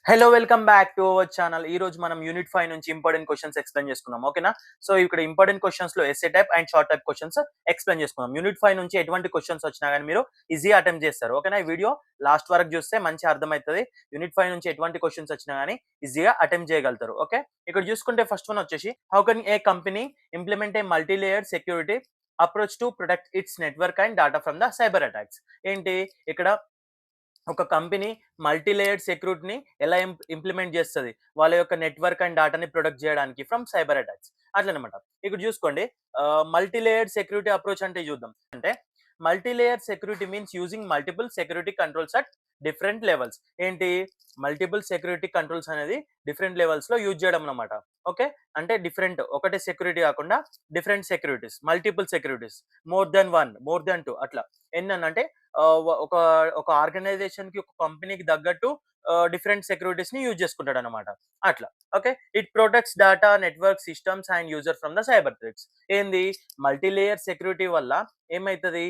Hello welcome back to our channel. ఈ రోజు మనం యూనిట్ 5 నుంచి ఇంపార్టెంట్ క్వెషన్స్ ఎక్స్‌ప్లెయిన్ చేసుకుందాం. ఓకేనా? సో, ఇక్కడ ఇంపార్టెంట్ క్వెషన్స్‌లో essay type and short type questions explain చేసుకుందాం. యూనిట్ 5 నుంచి ఎటువంటి క్వెషన్స్ వచ్చినా గాని మీరు ఈజీగా అటెంప్ట్ చేస్తారు. ఓకేనా? ఈ వీడియో లాస్ట్ వరకు చూస్తే మంచిగా అర్థమైతది. యూనిట్ 5 నుంచి ఎటువంటి క్వెషన్స్ వచ్చినా గాని ఈజీగా అటెంప్ట్ చేయగలుగుతారు. ఓకే? ఇక్కడ చూసుకుంటే ఫస్ట్ వన్ వచ్చేసి how can A company implement a multi layered security approach to protect it's network and data from the cyber attacks. ఏంటి ఇక్కడ ఒక కంపెనీ మల్టీ లేయర్డ్ సెక్యూరిటీని ఎలా ఇంప్లిమెంట్ చేస్తది? వాళ్ళ యొక్క నెట్వర్క్ అండ్ డాటాని ప్రొటెక్ట్ చేయడానికి ఫ్రమ్ సైబర్ అటాక్స్. అట్లనమాట. ఇక్కడ చూసుకోండి మల్టీ లేయర్డ్ సెక్యూరిటీ అప్రోచ్ అంటే చూద్దాం. అంటే multi layer security means using multiple security controls at different levels. ఏంటి? మల్టిపుల్ సెక్యూరిటీ కంట్రోల్స్ అనేది డిఫరెంట్ లెవెల్స్‌లో యూజ్ చేయడం అన్నమాట. ఓకే. అంటే డిఫరెంట్ ఒకటే సెక్యూరిటీ కాకుండా different securities, multiple securities, more than 1, more than 2 అట్లా. ఎన్ననంటే ఒక ఒక ఆర్గనైజేషన్‌కి, ఒక కంపెనీకి తగ్గట్టు డిఫరెంట్ సెక్యూరిటీస్‌ని యూజ్ చేసుకుంటాడన్నమాట. అట్లా. Okay. It protects data, network systems and user from the cyber threats. ఏంది? మల్టీ లేయర్ సెక్యూరిటీ వల్ల ఏమైతది?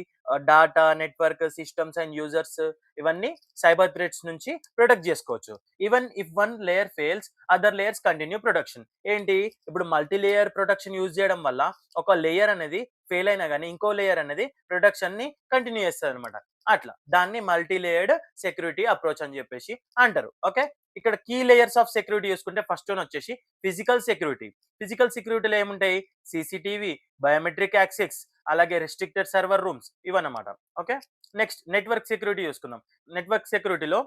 Data, network systems and users ఇవన్నీ సైబర్ థ్రెట్స్ నుంచి ప్రొటెక్ట్ చేసుకోవచ్చు. Even if one layer fails other layers continue protection. ఏంటి? ఇప్పుడు multi layer protection use చేయడం వల్ల ఒక లేయర్ అనేది ఫెయిల్ అయినా గాని ఇంకో లేయర్ అనేది ప్రొటెక్షన్‌ని కంటిన్యూ చేస్తదనమాట. అట్లా. దాన్ని మల్టీ లేయర్డ్ సెక్యూరిటీ అప్రోచ్ అని చెప్పేసి అంటారు. ఓకే. ఇక్కడ కీ లేయర్స్ ఆఫ్ సెక్యూరిటీ చూసుకుంటే ఫస్ట్ వన్ వచ్చేసి ఫిజికల్ సెక్యూరిటీ. ఫిజికల్ సెక్యూరిటీలో ఏముంటాయి? సీసీటీవీ, బయోమెట్రిక్ యాక్సెస్, అలాగే రెస్ట్రిక్టెడ్ సర్వర్ రూమ్స్ ఇవన్నమాట. ఓకే. నెక్స్ట్ నెట్వర్క్ సెక్యూరిటీ చూసుకుందాం. నెట్వర్క్ సెక్యూరిటీలో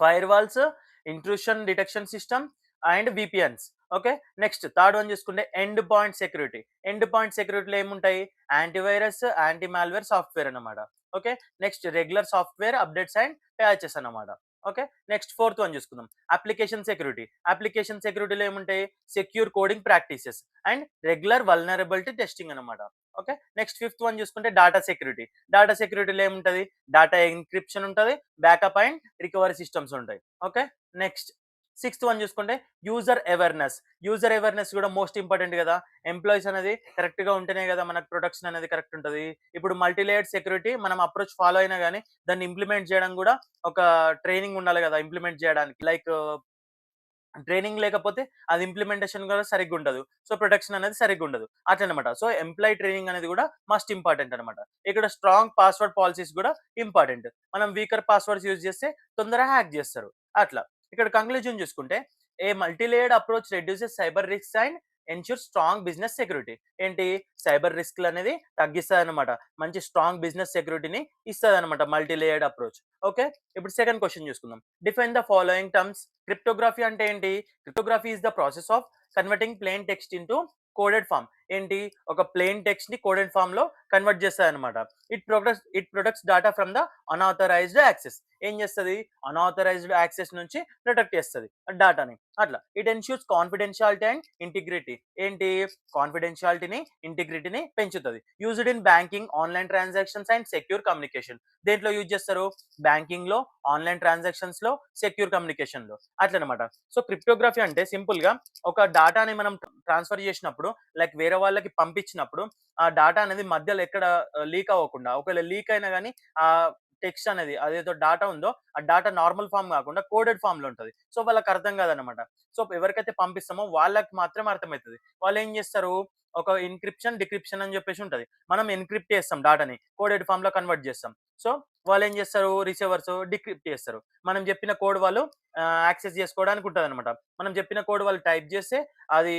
firewalls, intrusion detection system and VPNs. Okay. Next third one చూసుకుంటే endpoint security. Endpoint సెక్యూరిటీలో ఏముంటాయి? యాంటీవైరస్, యాంటీ మాల్వేర్ సాఫ్ట్‌వేర్ అన్నమాట. Okay. Next regular software updates and patches అన్నమాట. Okay. Next fourth one చూసుకుందాం. Application security. Application సెక్యూరిటీలో ఏముంటాయి? Secure coding practices and regular vulnerability testing అన్నమాట. Okay. Next fifth one చూసుకుంటే data security. Data సెక్యూరిటీలో ఏముంటది? Data encryption ఉంటది, backup and recovery systems ఉంటాయి. Okay. Next sixth one చూసుకుంటే user awareness. User awareness కూడా most important గదా! Employees అనేది కరెక్ట్‌గా ఉంటేనే గదా మనకు ప్రొటెక్షన్ అనేది కరెక్ట్ ఉంటది. ఇప్పుడు మల్టీ లేయర్డ్ సెక్యూరిటీ మనం అప్రోచ్ ఫాలో అయినా గాని దాన్ని ఇంప్లిమెంట్ చేయడం గూడా ఒక ట్రైనింగ్ ఉండాలి గదా! ఇంప్లిమెంట్ చేయడానికి. లైక్ ట్రైనింగ్ లేకపోతే అది ఇంప్లిమెంటేషన్ కూడా సరిగ్గుండదు. సో, ప్రొటెక్షన్ అనేది సరిగ్గుండదు. అట్లనమాట. సో, ఎంప్లాయీ ట్రైనింగ్ అనేది గూడా మస్ట్ ఇంపార్టెంట్ అనమాట. ఇక్కడ స్ట్రాంగ్ పాస్వర్డ్ పాలిసీస్ గూడా ఇంపార్టెంట్. మనం వీకర్ పాస్వర్డ్స్ యూజ్ చేస్తే తొందరగా హ్యాక్ జేస్తారు. అట్లా. ఇక్కడ కంక్లూజన్ చూసుకుంటే a multi layered approach reduces cyber risks and ensure strong business security. ఏంటి? సైబర్ రిస్క్‌లనేది తగ్గిస్తదనమాట. మంచి స్ట్రాంగ్ బిజినెస్ సెక్యూరిటీని ఇస్తదనమాట మల్టీ లేయర్డ్ అప్రోచ్. ఓకే. ఇప్పుడు సెకండ్ క్వెషన్ చూసుకుందాం. Define the following terms. Cryptography అంటే ఏంటి? Cryptography is the process of converting plain text into coded form. ఏంటి? ఒక plain టెక్స్ట్‌ని కోడెడ్ ఫార్మ్‌లో కన్వర్ట్ చేస్తదనమాట. It protects data from the unauthorised access. ఏం చేస్తది? అన్‌ఆథరైజ్డ్ యాక్సెస్ నుంచి ప్రొటెక్ట్ చేస్తది డేటాని. అట్లా. It ensures confidentiality and integrity. ఏంటి? కాన్ఫిడెన్షియాలిటీని, ఇంటిగ్రిటీని పెంచుతది. Used in banking, online transactions and secure communication. దేంట్లో యూజ్ చేస్తారు? బ్యాంకింగ్‌లో, ఆన్‌లైన్ ట్రాన్సాక్షన్స్‌లో, సెక్యూర్ కమ్యూనికేషన్‌లో అట్లనమాట. సో, క్రిప్టోగ్రఫీ అంటే సింపుల్‌గా ఒక డేటాని మనం ట్రాన్స్‌ఫర్ చేసినప్పుడు లైక్ వేరే వాళ్ళకి పంపించినప్పుడు ఆ డేటా అనేది మధ్యలో ఎక్కడ లీక్ అవ్వకుండా, ఒకవేళ లీక్ అయినా గాని టెక్స్ట్ అనేది అదేదో డేటా ఉందో ఆ డేటా నార్మల్ ఫార్మ్ కాకుండా కోడెడ్ ఫార్మ్‌లో ఉంటది. సో, వాళ్ళకి అర్థం కాదనమాట. సో, ఎవరికైతే పంపిస్తామో వాళ్ళకి మాత్రమే అర్థమైతది. వాళ్ళేం చేస్తారు? ఒక ఎన్‌క్రిప్షన్, డిక్రిప్షన్ అని చెప్పేసి ఉంటది. మనం ఎన్‌క్రిప్ట్ చేస్తాం డేటాని. కోడెడ్ ఫార్మ్‌లో కన్వర్ట్ చేస్తాం. సో, వాళ్ళేం చేస్తారు? రిసీవర్స్ డిక్రిప్ట్ చేస్తారు. మనం చెప్పిన కోడ్ వాళ్ళు యాక్సెస్ చేసుకోవడానికి ఉంటదనమాట. మనం చెప్పిన కోడ్ వాళ్ళు టైప్ చేస్తే అది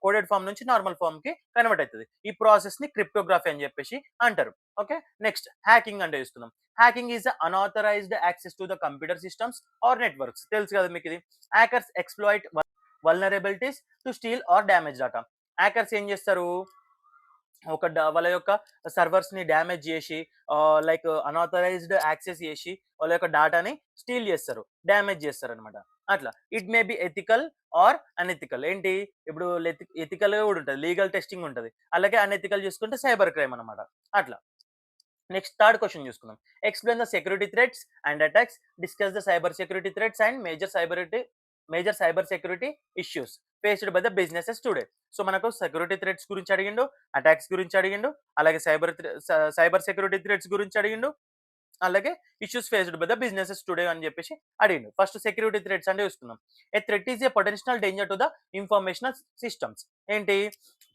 కోడెడ్ ఫార్మ్ నుంచి నార్మల్ ఫార్మ్‌కి కన్వర్ట్ అయితది. ఈ ప్రాసెస్‌ని క్రిప్టోగ్రఫీ అని చెప్పేసి అంటారు. ఓకే. నెక్స్ట్ హ్యాకింగ్ అంటే చూసుకుందాం. Hacking is the unauthorised access to the computer systems or networks. తెలుసు కదా మీకిది. Hackers exploit vulnerabilities to steal or damage data. Hackers ఏం చేస్తారు? వాళ్ళ యొక్క సర్వర్స్‌ని డ్యామేజ్ జేసి లైక్ అన్‌ఆథరైజ్డ్ యాక్సెస్ చేసి వాళ్ళ యొక్క డేటాని స్టీల్ చేస్తారు. డ్యామేజ్ చేస్తారనమాట. అట్లా. It may be ethical or unethical. ఏంటి? ఇప్పుడు ఎథికల్‌గా కూడా ఉంటది. లీగల్ టెస్టింగ్ ఉంటది. అలాగే అనెథికల్ చూసుకుంటే సైబర్ క్రైమ్ అనమాట. అట్లా. నెక్స్ట్ థర్డ్ క్వెషన్ చూసుకుందాం. Explain the security threats and attacks. Discuss the cyber security threats and major cyber security issues faced by the businesses today. So, మనకు సెక్యూరిటీ థ్రెట్స్ గురించి అడిగిండు, attacks గురించి అడిగిండు, అలాగే సైబర్ సెక్యూరిటీ థ్రెట్స్ గురించి అడిగిండు, అలాగే issues faced by the businesses today అని చెప్పేసి అడిగిండు. ఫస్ట్ సెక్యూరిటీ థ్రెట్స్ అంటే చూసుకుందాం. A threat is a potential danger to the informational systems. ఏంటి?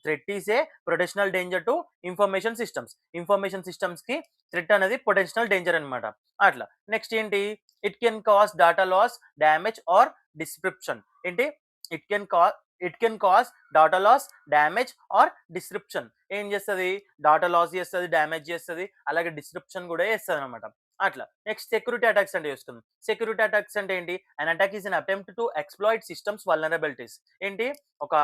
Threat is a potential danger to information systems. Information systems కి థ్రెట్ అనేది పొటెన్షియల్ డేంజర్ అనమాట. అట్లా. నెక్స్ట్ ఏంటి? It can cause data loss, damage or description. ఏంటి? It can cause data loss, damage or description. ఏం చేస్తది? Data loss చేస్తది, damage చేస్తది, అలాగే డిస్క్రిప్షన్ కూడా చేస్తది అనమాట. అట్లా. నెక్స్ట్ సెక్యూరిటీ అటాక్స్ అంటే చూసుకుందాం. సెక్యూరిటీ అటాక్స్ అంటే ఏంటి? అన్ attack is an attempt to exploit systems vulnerabilities. ఏంటి? ఒక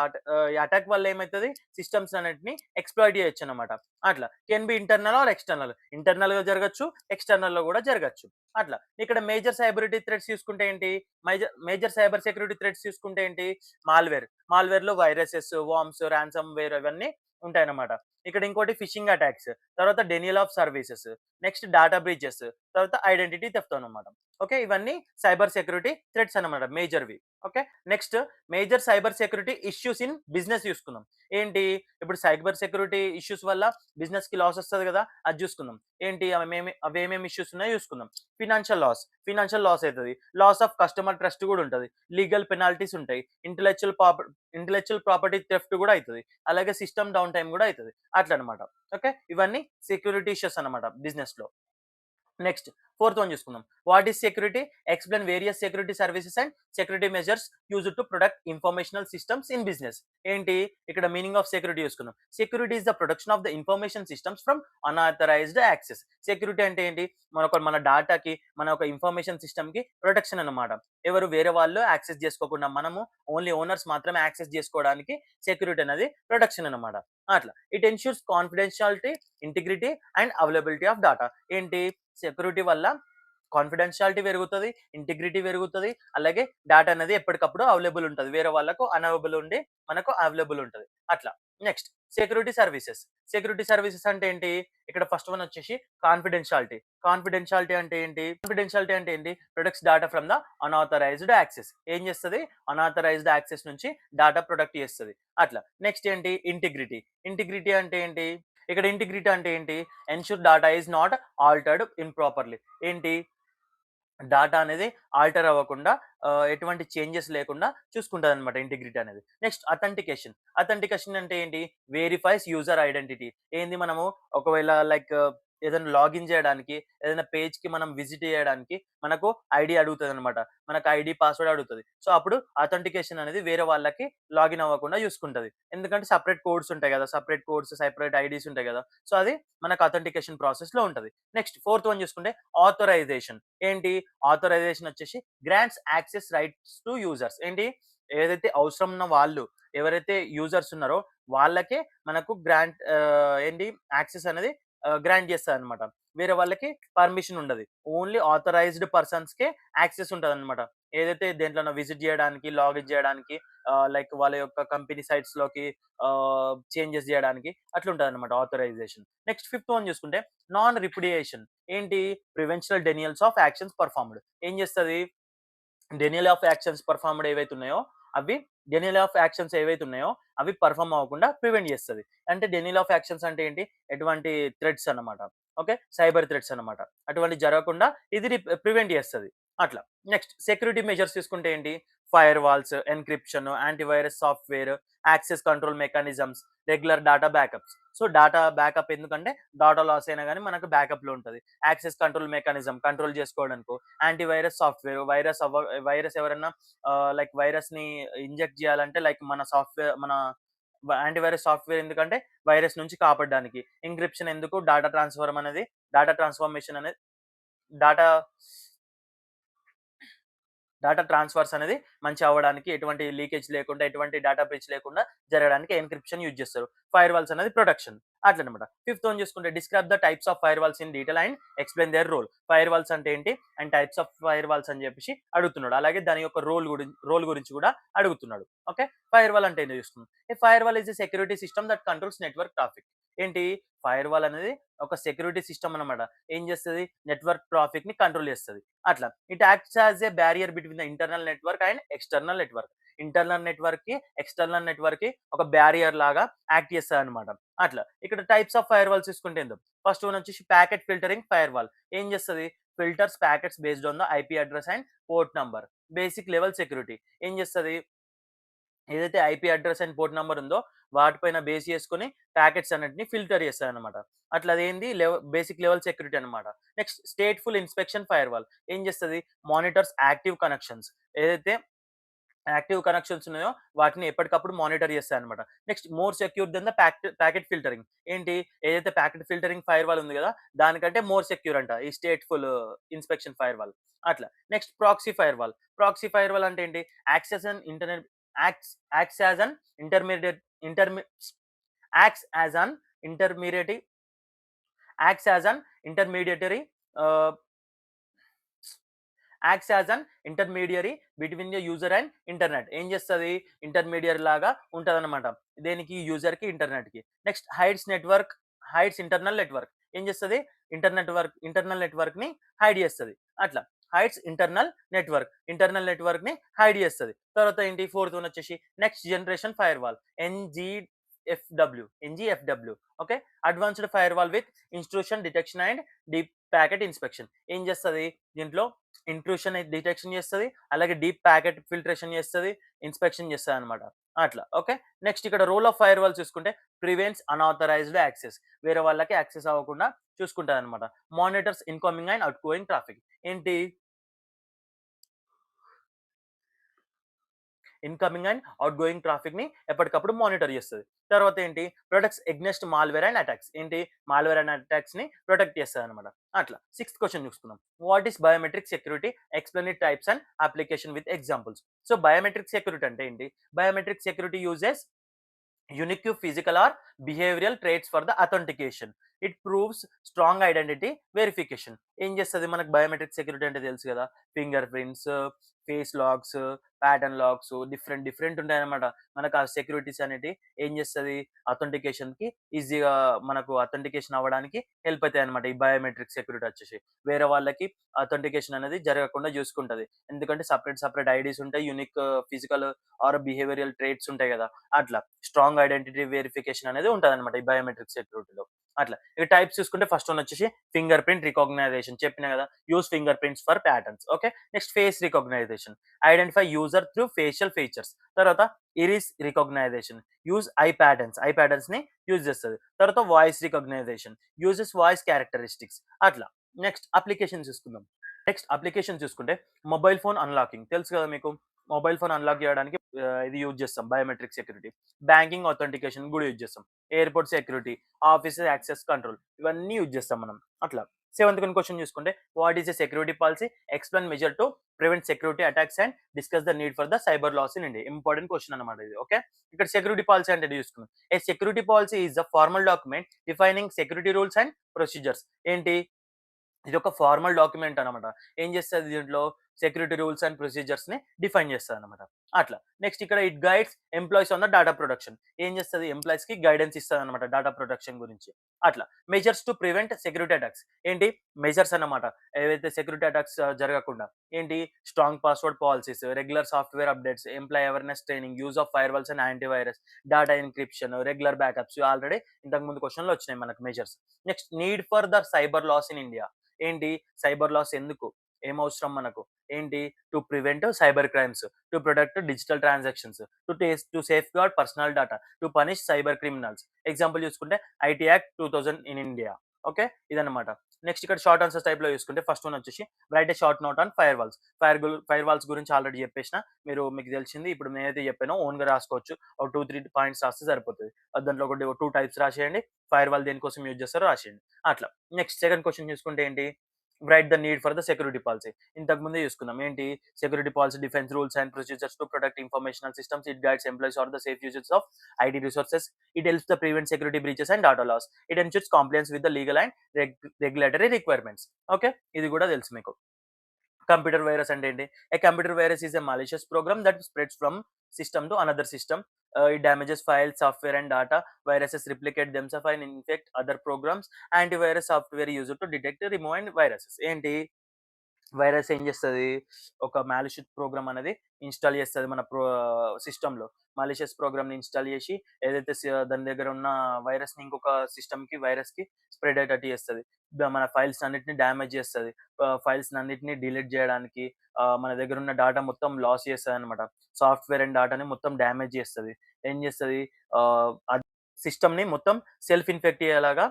అటాక్ వల్ల ఏమైతది? సిస్టమ్స్ అన్నిటిని ఎక్స్‌ప్లాయిట్ చేయొచ్చు అనమాట. అట్లా. Can be internal are external. ఇంటర్నల్‌గా జరగొచ్చు, ఎక్స్‌టర్నల్‌లో కూడా జరగొచ్చు. అట్లా. ఇక్కడ మేజర్ సైబరిటీ థ్రెట్స్ చూసుకుంటే ఏంటి? మేజర్ సైబర్ సెక్యూరిటీ థ్రెట్స్ చూసుకుంటే ఏంటి? మాల్‌వేర్‌లో వైరసెస్, వార్మ్స్, రాన్సమ్ వేర్ ఇవన్నీ ఉంటాయన్నమాట. ఇక్కడ ఇంకోటి ఫిషింగ్ అటాక్స్, తర్వాత denial of services, next data breaches, తర్వాత ఐడెంటిటీ థెఫ్ట్ అన్నమాట. ఓకే. ఇవన్నీ సైబర్ సెక్యూరిటీ థ్రెట్స్ అన్నమాట మేజర్‌వి. Okay. Next major cyber security issues in business చూసుకుందాం. ఏంటి? ఇప్పుడు సైబర్ సెక్యూరిటీ ఇష్యూస్ వల్ల బిజినెస్‌కి లాస్ వస్తది కదా! అది చూసుకుందాం. ఏంటి? అవేమేమి ఇష్యూస్ ఉన్నాయో చూసుకుందాం. ఫినాన్షియల్ లాస్ అయితది. లాస్ ఆఫ్ కస్టమర్ ట్రస్ట్ కూడా ఉంటది. లీగల్ పెనాల్టీస్ ఉంటాయి. ఇంటెలెక్చువల్ ప్రాపర్టీ థెఫ్ట్ కూడా అయితది. అలాగే సిస్టమ్ డౌన్ టైమ్ కూడా అయితది. అట్లనమాట. ఓకే. ఇవన్నీ సెక్యూరిటీ ఇష్యూస్ అన్నమాట బిజినెస్‌లో. నెక్స్ట్ ఫోర్త్ వన్ చూసుకుందాం. What is security? Explain various security services and security measures used to protect informational systems in business. ఏంటి? ఇక్కడ మీనింగ్ ఆఫ్ సెక్యూరిటీ చూసుకుందాం. Security is the protection of the information systems from unauthorised access. Security అంటే ఏంటి? మన డాటాకి, మన ఒక information సిస్టమ్‌కి protection అన్నమాట. ఎవరు వేరే వాళ్ళు యాక్సెస్ చేసుకోకుండా మనము ఓన్లీ ఓనర్స్ మాత్రమే యాక్సెస్ చేసుకోవడానికి సెక్యూరిటీ అనేది ప్రొటెక్షన్ అన్నమాట. అట్లా. It ensures confidentiality, integrity and availability of data. ఏంటి? సెక్యూరిటీ వల్ల కాన్ఫిడెన్షియాలిటీ పెరుగుతది, ఇంటిగ్రిటీ పెరుగుతది, అలాగే డాటా అనేది ఎప్పటికప్పుడు అవైలబుల్ ఉంటది. వేరే వాళ్ళకు అనవైలబుల్ ఉండి మనకు అవైలబుల్ ఉంటది. అట్లా. Next security services. Security services అంటే ఏంటి? ఇక్కడ ఫస్ట్ వన్ వచ్చేసి కాన్ఫిడెన్షియాలిటీ. కాన్ఫిడెన్షియాలిటీ అంటే ఏంటి? Protects data from the unauthorised access. ఏం చేస్తది? అన్‌ఆథరైజ్డ్ యాక్సెస్ నుంచి డాటా ప్రొటెక్ట్ చేస్తది. అట్లా. నెక్స్ట్ ఏంటి? ఇంటిగ్రిటీ. ఇంటిగ్రిటీ అంటే ఏంటి? ఇక్కడ ఇంటిగ్రిటీ అంటే ఏంటి? Ensure data is not altered improperly. ఏంటి? డాటా అనేది ఆల్టర్ అవ్వకుండా ఎటువంటి చేంజెస్ లేకుండా చూసుకుంటదనమాట ఇంటిగ్రిటీ అనేది. నెక్స్ట్ అథెంటికేషన్ అంటే ఏంటి? Verifies user identity. ఏంది? మనము ఒకవేళ లైక్ ఏదైనా లాగిన్ చేయడానికి, ఏదైనా పేజ్‌కి మనం విజిట్ చేయడానికి మనకు ఐడీ అడుగుతదనమాట. మనకు ఐడీ, పాస్వర్డ్ అడుగుతది. సో, అప్పుడు అథెంటికేషన్ అనేది వేరే వాళ్ళకి లాగిన్ అవ్వకుండా చూసుకుంటది. ఎందుకంటే సెపరేట్ కోడ్స్ ఉంటాయి కదా! సెపరేట్ ఐడీస్ ఉంటాయి కదా! సో, అది మనకు అథెంటికేషన్ ప్రాసెస్‌లో ఉంటది. నెక్స్ట్ ఫోర్త్ వన్ చూసుకుంటే ఆథరైజేషన్. ఏంటి? ఆథరైజేషన్ వచ్చేసి grants access rights to users. ఏంటి? ఏదైతే అవసరం ఉన్న వాళ్ళు, ఎవరైతే యూజర్స్ ఉన్నారో వాళ్ళకే మనకు ఏంటి? యాక్సెస్ అనేది గ్రాంట్ చేస్తదనమాట. వేరే వాళ్ళకి పర్మిషన్ ఉండదు. ఓన్లీ ఆథరైజ్డ్ పర్సన్స్‌కే యాక్సెస్ ఉంటదనమాట. ఏదైతే దేంట్లోనో విజిట్ చేయడానికి, లాగిన్ చేయడానికి, లైక్ వాళ్ళ యొక్క కంపెనీ సైట్స్‌లోకి చేంజెస్ చేయడానికి అట్లుంటదనమాట ఆథరైజేషన్. నెక్స్ట్ ఫిఫ్త్ వన్ చూసుకుంటే నాన్ రిపుడియేషన్. ఏంటి? Preventional denials of actions performed. ఏం చేస్తది? డెనియల్ ఆఫ్ యాక్షన్స్ పర్ఫార్మ్డ్ ఏవైతే ఉన్నాయో అవి డెనియల్ ఆఫ్ యాక్షన్స్ ఏవైతే ఉన్నాయో అవి పర్ఫార్మ్ అవ్వకుండా ప్రివెంట్ చేస్తది. అంటే డెనియల్ ఆఫ్ యాక్షన్స్ అంటే ఏంటి? ఎటువంటి థ్రెట్స్ అన్నమాట. ఓకే. సైబర్ థ్రెట్స్ అన్నమాట. అటువంటివి జరగకుండా ఇది ప్రివెంట్ చేస్తది. అట్లా. నెక్స్ట్ సెక్యూరిటీ మెజర్స్ తీసుకుంటే ఏంటి? Firewalls, encryption, antivirus software, access control mechanisms, regular data backups. So, data backup ఎందుకంటే డాటా లాస్ అయినా గాని మనకు బ్యాకప్‌లో ఉంటది. యాక్సెస్ కంట్రోల్ మెకానిజం కంట్రోల్ చేసుకోవడానికో, యాంటీవైరస్ సాఫ్ట్‌వేర్ వైరస్ ఎవరన్నా లైక్ వైరస్‌ని ఇంజెక్ట్ చేయాలంటే లైక్ మన యాంటీవైరస్ సాఫ్ట్‌వేర్ ఎందుకంటే వైరస్ నుంచి కాపాడడానికి. ఎన్క్రిప్షన్ ఎందుకు? డేటా ట్రాన్స్‌ఫర్మేషన్ అనేది డేటా డేటా ట్రాన్స్‌ఫర్స్ అనేది మంచిగా అవ్వడానికి, ఎటువంటి లీకేజ్ లేకుండా, ఎటువంటి డేటా బ్రీచ్ లేకుండా జరగడానికి ఎన్క్రిప్షన్ యూజ్ చేస్తారు. ఫైర్‌వాల్స్ అనేది ప్రొటెక్షన్. అట్లనమాట. ఫిఫ్త్ వన్ చూసుకుంటే describe the types of firewalls in detail and explain their role. Firewalls అంటే ఏంటి? అండ్ టైప్స్ ఆఫ్ ఫైర్‌వాల్స్ అని చెప్పేసి అడుగుతున్నాడు. అలాగే దాని యొక్క రోల్ గురించి కూడా అడుగుతున్నాడు. ఓకే. ఫైర్‌వాల్ అంటే ఏంటో చూసుకుందాం. A firewall is a security system that controls network traffic. ఏంటి? ఫైర్‌వాల్ అనేది ఒక సెక్యూరిటీ సిస్టమ్ అన్నమాట. ఏం చేస్తది? నెట్వర్క్ ట్రాఫిక్‌ని కంట్రోల్ చేస్తది. అట్లా. It acts as a barrier between the internal network and external network. Internal నెట్వర్క్‌కి, ఎక్స్‌టర్నల్ నెట్వర్క్‌కి ఒక బారియర్ లాగా యాక్ట్ చేస్తదన్నమాట. అట్లా. ఇక్కడ టైప్స్ ఆఫ్ ఫైర్‌వాల్స్ చూసుకుంటే ఏందో ఫస్ట్ వన్ వచ్చేసి ప్యాకెట్ ఫిల్టరింగ్ ఫైర్‌వాల్. ఏం చేస్తది? Filters packets based on the IP address and port number. Basic level security ఏం చేస్తది, ఏదైతే IP address and port number ఉందో వాటిపైన బేస్ చేసుకొని ప్యాకెట్స్ అన్నిటిని ఫిల్టర్ చేస్తారనమాట. అట్లా అదేంది బేసిక్ లెవెల్ సెక్యూరిటీ అనమాట. Next stateful inspection firewall ఏం చేస్తది, మానిటర్స్ యాక్టివ్ కనెక్షన్స్. ఏదైతే యాక్టివ్ కనెక్షన్స్ ఉన్నాయో వాటిని ఎప్పటికప్పుడు మానిటర్ చేస్తాయన్నమాట. Next more secure than the packet filtering. ఏంటి, ఏదైతే ప్యాకెట్ ఫిల్టరింగ్ ఫైర్ వాల్ ఉంది కదా దానికంటే మోర్ సెక్యూర్ అంట ఈ స్టేట్ఫుల్ ఇన్స్పెక్షన్ ఫైర్ వాల్. అట్లా next proxy firewall. Proxy firewall అంటే ఏంటి, access and internet acts as an intermediate inter acts as an intermediate acts as an intermediatory acts as an intermediary between the user and internet. ఏం చేస్తుంది, ఇంటర్మీడియర్ లాగా ఉంటుంది అనమాట దేనికి, user కి internet కి. Next hides internal network. ఏం చేస్తుంది, ఇంటర్నల్ నెట్వర్క్ ని హైడ్ చేస్తుంది. అట్లా హైడ్స్ ఇంటర్నల్ నెట్వర్క్ ని హైడ్ చేస్తుంది. తర్వాత ఏంటి, ఫోర్త్ వన్ వచ్చేసి next generation firewall, NGFW. Okay, advanced firewall with intrusion detection and deep packet inspection. ఏం చేస్తుంది, దీంట్లో ఇంట్రూషన్ డిటెక్షన్ చేస్తుంది, అలాగే డీప్ ప్యాకెట్ ఫిల్టరేషన్ చేస్తుంది, ఇన్స్పెక్షన్ చేస్తుంది అనమాట. అట్లా ఓకే. నెక్స్ట్ ఇక్కడ రోల్ ఆఫ్ ఫైర్ వాల్ చూసుకుంటే ప్రివెంట్స్ అన్ఆథరైజ్డ్ యాక్సెస్, వేరే వాళ్ళకి యాక్సెస్ అవ్వకుండా చూసుకుంటుంది అనమాట. Monitors incoming and outgoing traffic. ఏంటి, incoming and outgoing traffic ని ఎప్పటికప్పుడు మానిటర్ చేస్తుంది. తర్వాత ఏంటి, protects against malware and attacks. ఏంటి, మాల్వేర్ అండ్ అటాక్స్ ని ప్రొటెక్ట్ చేస్తుంది అనమాట. అట్లా సిక్స్త్ క్వశ్చన్ చూసుకుందాం. What is biometric security, explain it types and application with examples. So biometric security అంటే ఏంటి, biometric security uses unique physical or behavioral traits for the authentication. It proves strong identity verification. ఏం చేస్తుంది, మనకు biometric security అంటే తెలుసు కదా, finger prints, face locks, pattern lakhs, different ఉంటాయి అనమాట. మనకు ఆ సెక్యూరిటీస్ అనేవి ఏం చేస్తుంది, అథెంటికేషన్ కి ఈజీగా మనకు అథెంటికేషన్ అవ్వడానికి హెల్ప్ అవుతాయి అనమాట. ఈ బయోమెట్రిక్ సెక్యూరిటీ వచ్చేసి వేరే వాళ్ళకి అథెంటికేషన్ అనేది జరగకుండా చూసుకుంటది. ఎందుకంటే సపరేట్ ఐడీస్ ఉంటాయి, unique physical are behavioural traits ఉంటాయి కదా. అట్లా స్ట్రాంగ్ ఐడెంటిటీ వెరిఫికేషన్ అనేది ఉంటుంది అనమాట ఈ బయోమెట్రిక్ సెక్యూరిటీలో. అట్లా ఇక టైప్స్ చూసుకుంటే ఫస్ట్ వన్ వచ్చేసి ఫింగర్ ప్రింట్ రికాగ్నైజేషన్, చెప్పిన కదా, use fingerprints for patterns. Okay, next face recognition, identify user through facial features. తర్వాత iris recognition, use eye patterns ని యూజ్ చేస్తుంది. తర్వాత voice recognition, uses voice characteristics. అట్లా next application చూసుకుందాం. Next application చూసుకుంటే mobile phone unlocking, తెలుసు కదా మీకు, మొబైల్ ఫోన్ అన్లాక్ చేయడానికి ఇది యూజ్ చేస్తాం బయోమెట్రిక్ సెక్యూరిటీ. బ్యాంకింగ్ అథెంటికేషన్ కూడా యూజ్ చేస్తాం. Airport security, office access control, ఇవన్నీ యూజ్ చేస్తాం మనం. అట్లా సెవెంత్ క్వశ్చన్ చూసుకుంటే what is a security policy, explain measure to prevent security attacks and discuss the need for the cyber laws in India. Important question అనమాట ఇది. Okay, ఇక్కడ security policy అంటే చూసుకున్నాం. A security policy is the formal document defining security rules and procedures. ఏంటి, ఇది ఒక formal document అనమాట. ఏం చేస్తుంది, దీంట్లో సెక్యూరిటీ రూల్స్ అండ్ ప్రొసీజర్స్ ని డిఫైన్ చేస్తుంది అనమాట. అట్లా నెక్స్ట్ ఇక్కడ it guides employees on the data protection. ఏం చేస్తుంది, ఎంప్లాయీస్ కి గైడెన్స్ ఇస్తుంది అనమాట డేటా ప్రొటెక్షన్ గురించి. అట్లా measures to prevent security attacks. ఏంటి, మెజర్స్ అన్నమాట ఏవైతే సెక్యూరిటీ అటాక్స్ జరగకుండా. ఏంటి, strong password policies, regular software updates, employee awareness training, use of fire walls and antivirus, data encryption, regular backups. Already ఇంతకు ముందు క్వశ్చన్లో వచ్చినాయి మనకు measures. Next need for the cyber laws in India. ఏంటి, cyber laws ఎందుకు, ఏం అవసరం మనకు, ఏంటి, to prevent cyber crimes, to protect digital transactions, to safe gourd personal data, to punish cyber criminals. Example చూసుకుంటే IT act 2000 in India. Okay, ఇదన్నమాట. Next ఇక్కడ short answers type లో చూసుకుంటే ఫస్ట్ వన్ వచ్చేసి write a short note on firewalls. Firewalls గురించి already చెప్పేసిన, మీకు తెలిసింది. ఇప్పుడు నేనైతే చెప్పానో ఓన్ గా రాసుకోవచ్చు. ఒక 2-3 పాయింట్స్ రాస్తే సరిపోతుంది. దాంట్లో ఒకటి 2 టైప్స్ రాసేయండి, ఫైర్ వాల్ దేనికోసం యూజ్ చేస్తారో రాసేయండి. అట్లా నెక్స్ట్ సెకండ్ క్వశ్చన్ చూసుకుంటే ఏంటి, write the need for the security policy. ఇంతకు ముందే చూసుకుందాం. ఏంటి, security policy defines rules and procedures to protect informational systems. It guides employees or the safe uses of IT resources. It helps the prevent security breaches and data loss. It ensures compliance with the legal and regulatory requirements. Okay, ఇది కూడా తెలుసు మీకు. Computer virus అంటే ఏంటి, a computer virus is a malicious program that spreads from system to another system. It damages files, software and data. Viruses replicate themselves and infect other programs. Antivirus software used to detect, remove and viruses. ఏంటి, virus ఏం చేస్తది, ఒక malicious programme అనేది install చేస్తది మన సిస్టమ్‌లో. Malicious ప్రోగ్రామ్‌ని install చేసి ఏదైతే దాని దగ్గర ఉన్న వైరస్‌ని ఇంకొక వైరస్‌కి స్ప్రెడ్ అయ్యేటట్టు చేస్తది. మన ఫైల్స్ అన్నిటిని డ్యామేజ్ చేస్తది. ఫైల్స్‌ని అన్నిటిని డిలీట్ చేయడానికి మన దగ్గర ఉన్న డేటా మొత్తం లాస్ చేస్తదనమాట. సాఫ్ట్‌వేర్ అండ్ డేటాని మొత్తం డ్యామేజ్ చేస్తది. ఏం చేస్తది, అది సిస్టమ్‌ని మొత్తం సెల్ఫ్ ఇన్ఫెక్ట్ అయ్యేలాగా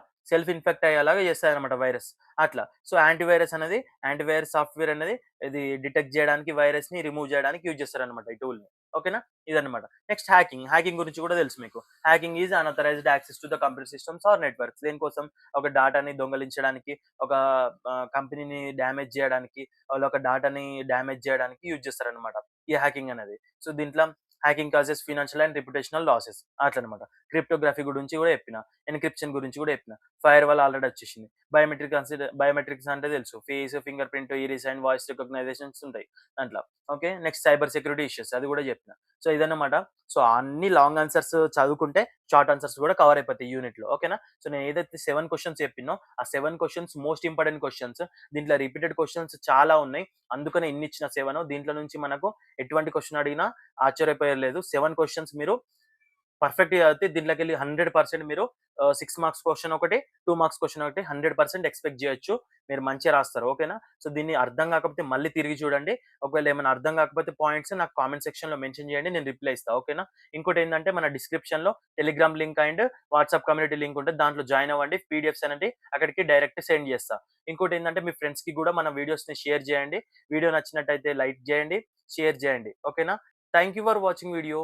చేస్తదనమాట వైరస్. అట్లా. సో, యాంటీవైరస్ సాఫ్ట్‌వేర్ అనేది ఇది డిటెక్ట్ జేయడానికి, వైరస్‌ని రిమూవ్ జేయడానికి యూజ్ చేస్తారనమాట ఈ టూల్‌ని. ఓకేనా? ఇదన్నమాట. Next hacking. హ్యాకింగ్ గురించి కూడా తెలుసు మీకు. Hacking is unauthorized access to the computer systems or networks. దేనికోసం? ఒక డాటాని దొంగిలించడానికి, ఒక కంపెనీని డ్యామేజ్ జేయడానికి, వాళ్ళ యొక్క డాటాని డ్యామేజ్ జేయడానికి యూజ్ చేస్తారనమాట. ఈ హ్యాకింగ్ అనేది. సో, దీంట్లో hacking causes financial and reputational losses అట్లనమాట. క్రిప్టోగ్రఫీ గురించి గూడా చెప్పిన. ఎన్‌క్రిప్షన్ గురించి గూడా చెప్పిన. ఫైర్ వాల్ ఆల్రెడీ వచ్చేసింది. బయోమెట్రిక్స్ అంటే తెలుసు. Face, fingerprint, iris and voice recognitions ఉంటాయి దాంట్లో. Okay. Next cyber security issues అది గూడా చెప్పిన. సో, ఇదన్నమాట. సో, అన్ని లాంగ్ ఆన్సర్స్ చదువుకుంటే షార్ట్ ఆన్సర్స్ గూడా కవర్ అయిపోతాయి ఈ యూనిట్‌లో. ఓకేనా? సో, నేను ఏదైతే 7 క్వెషన్స్ చెప్పినో ఆ 7 క్వెషన్స్ మోస్ట్ ఇంపార్టెంట్ క్వెషన్స్. దీంట్లో రిపీటెడ్ క్వెషన్స్ చాలా ఉన్నాయి. అందుకనే ఇన్నిచ్చిన 7. దీంట్లో నుంచి మనకు ఎటువంటి క్వెషన్ అడిగినా ఆశ్చర్యపోయేలేదు. 7 క్వెషన్స్ మీరు పర్ఫెక్ట్‌గా చదివితే దీంట్లోకెళ్ళి 100% మీరు 6 మార్క్స్ క్వెషన్ ఒకటి, 2 మార్క్స్ క్వెషన్ ఒకటి 100% ఎక్స్‌పెక్ట్ జేయొచ్చు. మీరు మంచిగా రాస్తారు. ఓకేనా? సో, దీన్ని అర్థం కాకపోతే మళ్ళీ తిరిగి చూడండి. ఒకవేళ ఏమైనా అర్థం కాకపోతే పాయింట్స్ నాకు కామెంట్ సెక్షన్‌లో మెన్షన్ చేయండి. నేను రిప్లై ఇస్తా. ఓకేనా? ఇంకోటేందంటే మన డిస్క్రిప్షన్‌లో Telegram link and WhatsApp community link ఉంటది. దాంట్లో జాయిన్ అవ్వండి. పీడీఎఫ్స్ అనేటివి అక్కడికి డైరెక్ట్ సెండ్ చేస్తా. ఇంకోటేందంటే మీ ఫ్రెండ్స్‌కి గూడా మన వీడియోస్‌ని షేర్ చేయండి. వీడియో నచ్చినట్టయితే లైక్ చేయండి, షేర్ చేయండి. ఓకేనా? Thank you for watching video.